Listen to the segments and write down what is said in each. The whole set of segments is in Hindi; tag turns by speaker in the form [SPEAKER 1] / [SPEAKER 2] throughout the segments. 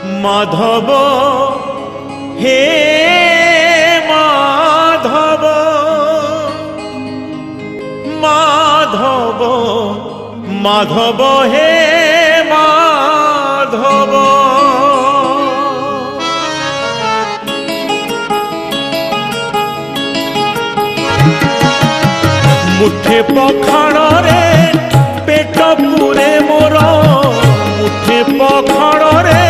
[SPEAKER 1] माधव हे माधव माधव माधव हे माधव मुठे पखाण रे पेट पूरे मोर मुठे पखाण रे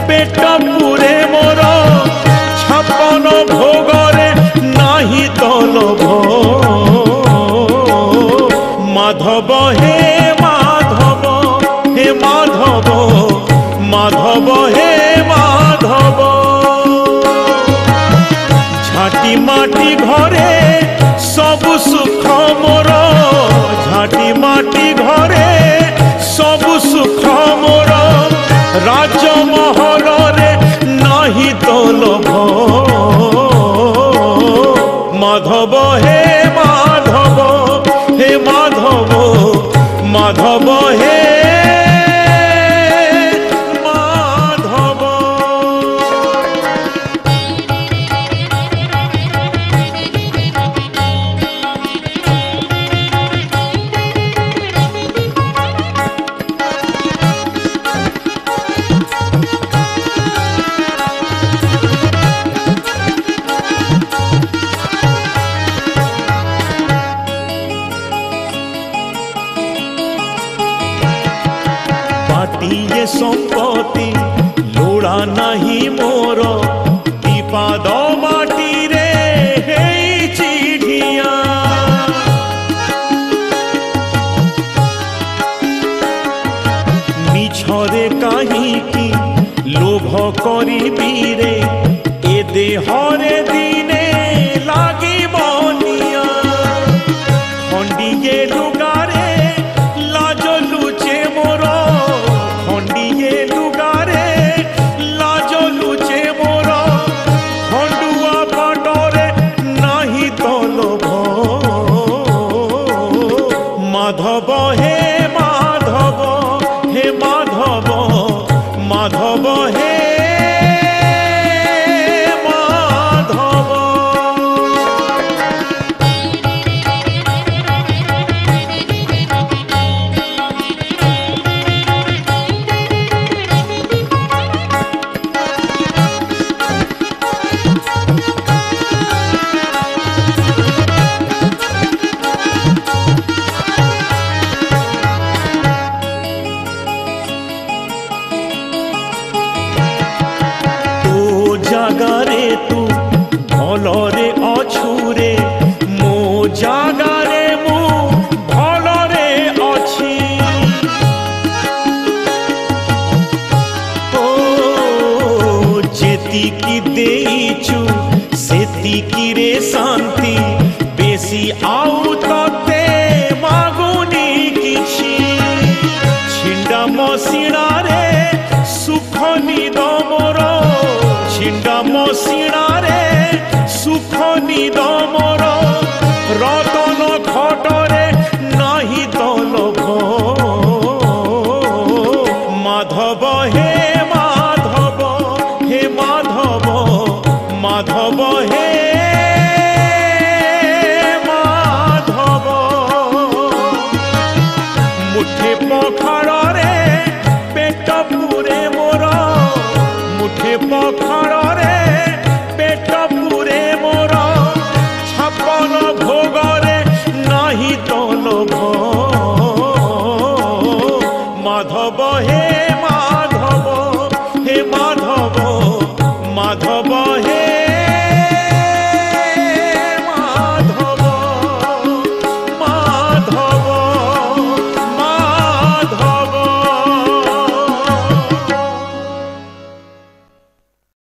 [SPEAKER 1] पेट पूरे मोर छपन भोग रे नाही तो लोभ माधव हे माधव हे माधव माधव हे माधव झाटी माटी घरे सब सुख मोर झाटी माटी घरे सब सुख मोर राजमहल रे नाही तो लोभ माधव हे माधव हे माधव माधव हे ये संपत्ति लोड़ा नहीं मोर दीपाद माटी रे हे चिढ़िया मिछरे कहीं लोभ करी रे ए देहरे दिने लागी बनिया खंडिए लुगारे लाज लुचे मोर खंडिए लुगारे लाज लुचे मोर खंडुआ पाटरे नाही तो लोभ माधव हे माधव हे माधव माधव हे जागारे तू भलरे अछुरे मो जागारे मु भलरे अछि ओ जेतिकी देइछु सेतिकी रे शांति बेसी आउ तते मागुनी किछि छिंडा मसिणा रे सुख निद मोर छिंडा मसिणा रे सुख निद मोर रतन खटरे नाही तो लोभ माधव हे माधव हे माधव माधव हे माधव मुठे पखाण रे पेट पूरे मोर मुठे पखाण